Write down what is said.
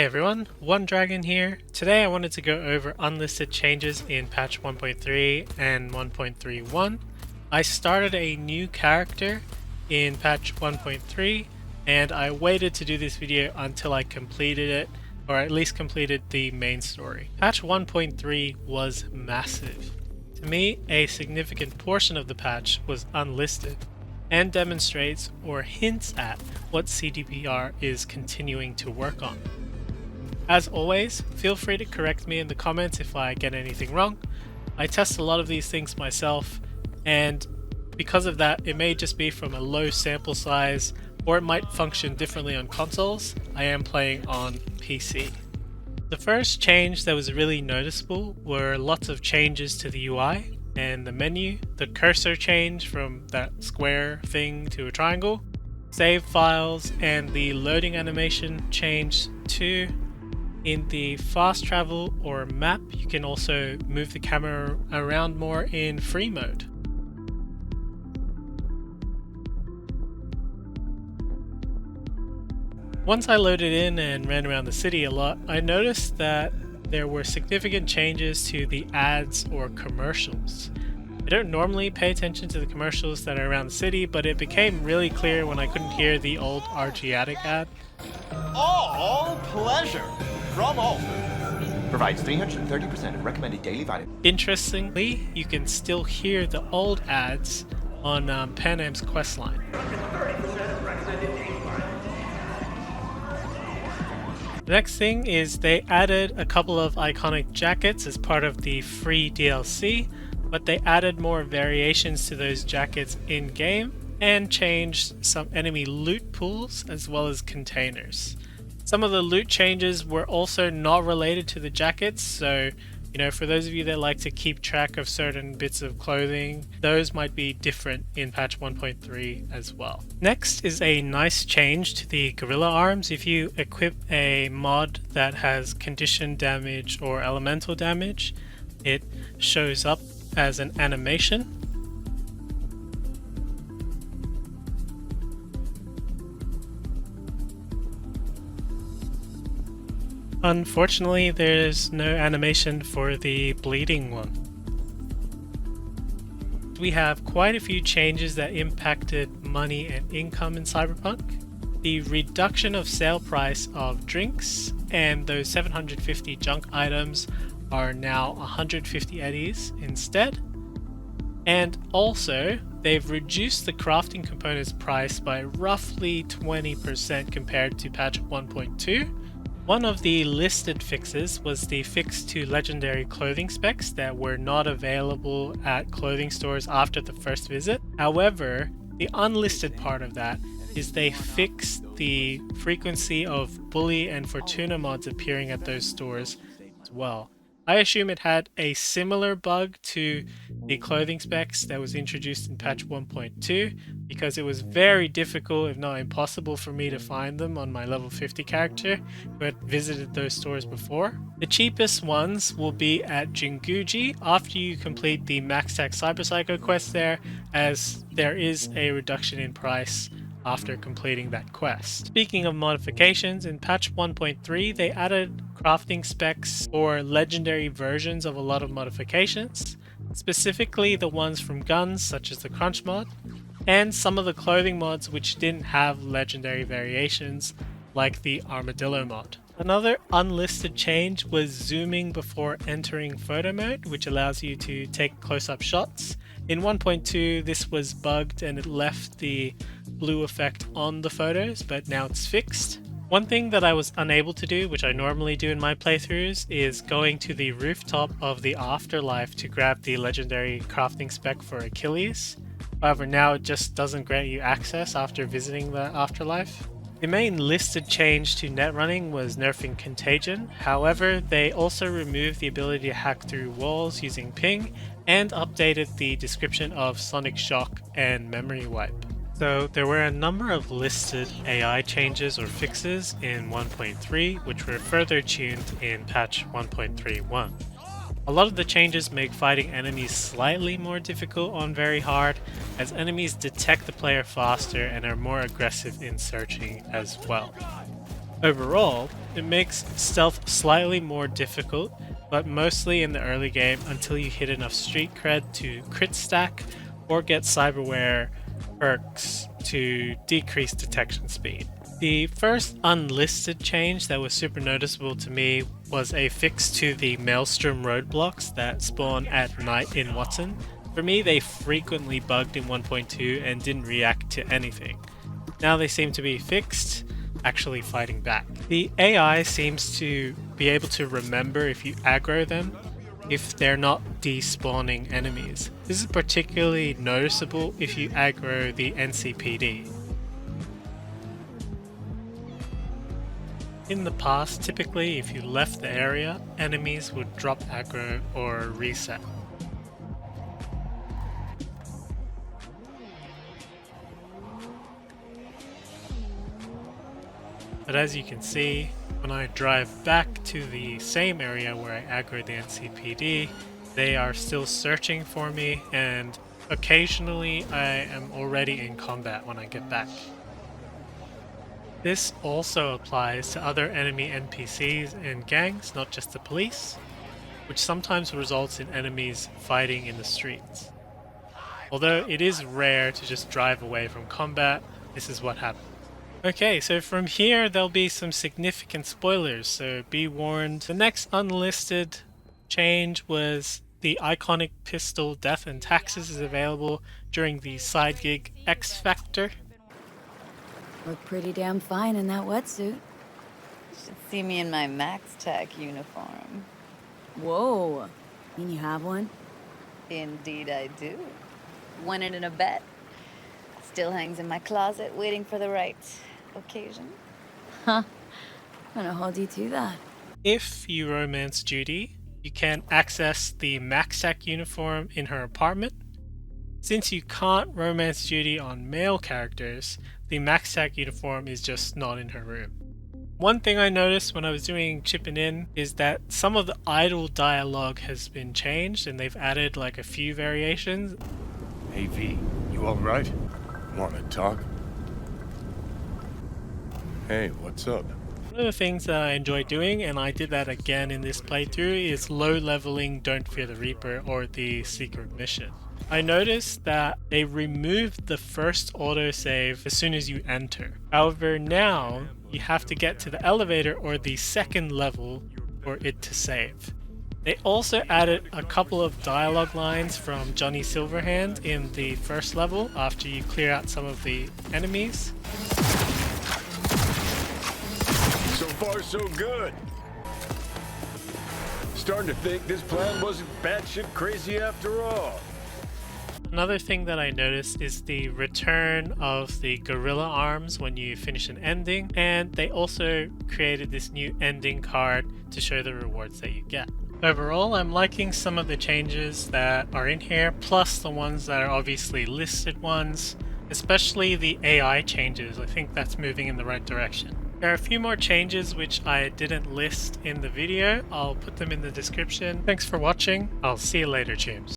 Hey everyone, One Dragon here. Today I wanted to go over unlisted changes in patch 1.3 and 1.31. I started a new character in patch 1.3 and I waited to do this video until I completed it, or at least completed the main story. Patch 1.3 was massive. To me, a significant portion of the patch was unlisted and demonstrates or hints at what CDPR is continuing to work on. As always, feel free to correct me in the comments if I get anything wrong. I test a lot of these things myself, and because of that, it may just be from a low sample size, or it might function differently on consoles. I am playing on PC. The first change that was really noticeable were lots of changes to the UI and the menu, the cursor change from that square thing to a triangle, save files, and the loading animation changed too. In the fast travel or map, you can also move the camera around more in free mode. Once I loaded in and ran around the city a lot, I noticed that there were significant changes to the ads or commercials. I don't normally pay attention to the commercials that are around the city, but it became really clear when I couldn't hear the old Argiatic ad. All pleasure from all foods. Provides 330% of recommended daily vitamin. Interestingly, you can still hear the old ads on Panam's questline. The next thing is they added a couple of iconic jackets as part of the free DLC, but they added more variations to those jackets in-game and changed some enemy loot pools as well as containers. Some of the loot changes were also not related to the jackets, so for those of you that like to keep track of certain bits of clothing, those might be different in patch 1.3 as well. Next is a nice change to the gorilla arms. If you equip a mod that has condition damage or elemental damage, it shows up as an animation. Unfortunately, there's no animation for the bleeding one. We have quite a few changes that impacted money and income in Cyberpunk. The reduction of sale price of drinks and those 750 junk items are now 150 eddies instead. And also, they've reduced the crafting components price by roughly 20% compared to patch 1.2. One of the listed fixes was the fix to legendary clothing specs that were not available at clothing stores after the first visit. However, the unlisted part of that is they fixed the frequency of Bully and Fortuna mods appearing at those stores as well. I assume it had a similar bug to the clothing specs that was introduced in patch 1.2 because it was very difficult, if not impossible, for me to find them on my level 50 character who had visited those stores before. The cheapest ones will be at Jinguji after you complete the Max Tax Cyber Psycho quest there, as there is a reduction in price after completing that quest. Speaking of modifications, in patch 1.3 they added crafting specs or legendary versions of a lot of modifications, specifically the ones from guns such as the Crunch mod, and some of the clothing mods which didn't have legendary variations like the Armadillo mod. Another unlisted change was zooming before entering photo mode, which allows you to take close-up shots. In 1.2 this was bugged and it left the blue effect on the photos, but now it's fixed. One thing that I was unable to do, which I normally do in my playthroughs, is going to the rooftop of the Afterlife to grab the legendary crafting spec for Achilles. However, now it just doesn't grant you access after visiting the Afterlife. The main listed change to Netrunning was nerfing Contagion. However, they also removed the ability to hack through walls using ping and updated the description of Sonic Shock and Memory Wipe. So there were a number of listed AI changes or fixes in 1.3 which were further tuned in patch 1.31. A lot of the changes make fighting enemies slightly more difficult on very hard, as enemies detect the player faster and are more aggressive in searching as well. Overall, it makes stealth slightly more difficult, but mostly in the early game until you hit enough street cred to crit stack or get cyberware perks to decrease detection speed. The first unlisted change that was super noticeable to me was a fix to the Maelstrom roadblocks that spawn at night in Watson. For me, they frequently bugged in 1.2 and didn't react to anything. Now they seem to be fixed, actually fighting back. The AI seems to be able to remember if you aggro them, if they're not despawning enemies. This is particularly noticeable if you aggro the NCPD. In the past, typically if you left the area, enemies would drop aggro or reset. But as you can see, when I drive back to the same area where I aggroed the NCPD, they are still searching for me, and occasionally I am already in combat when I get back. This also applies to other enemy NPCs and gangs, not just the police, which sometimes results in enemies fighting in the streets. Although it is rare to just drive away from combat, this is what happens. Okay, so from here there'll be some significant spoilers, so be warned. The next unlisted change was the iconic pistol Death and Taxes is available during the side gig X Factor. Look pretty damn fine in that wetsuit. You should see me in my Max Tech uniform. Whoa. Mean you have one? Indeed I do. Won it in a bet. Still hangs in my closet waiting for the right occasion. Huh. I'm gonna hold you to that. If you romance Judy, you can access the Max Tech uniform in her apartment. Since you can't romance Judy on male characters, the Max Tech uniform is just not in her room. One thing I noticed when I was doing chipping in is that some of the idle dialogue has been changed and they've added like a few variations. Hey V, you alright? Wanna talk? Hey, what's up? One of the things that I enjoy doing, and I did that again in this playthrough, is low leveling Don't Fear the Reaper or the secret mission. I noticed that they removed the first autosave as soon as you enter. However, now you have to get to the elevator or the second level for it to save. They also added a couple of dialogue lines from Johnny Silverhand in the first level after you clear out some of the enemies. So far, so good. Starting to think this plan wasn't batshit crazy after all. Another thing that I noticed is the return of the gorilla arms when you finish an ending, and they also created this new ending card to show the rewards that you get. Overall, I'm liking some of the changes that are in here, plus the ones that are obviously listed ones, especially the AI changes. I think that's moving in the right direction. There are a few more changes which I didn't list in the video. I'll put them in the description. Thanks for watching. I'll see you later, James.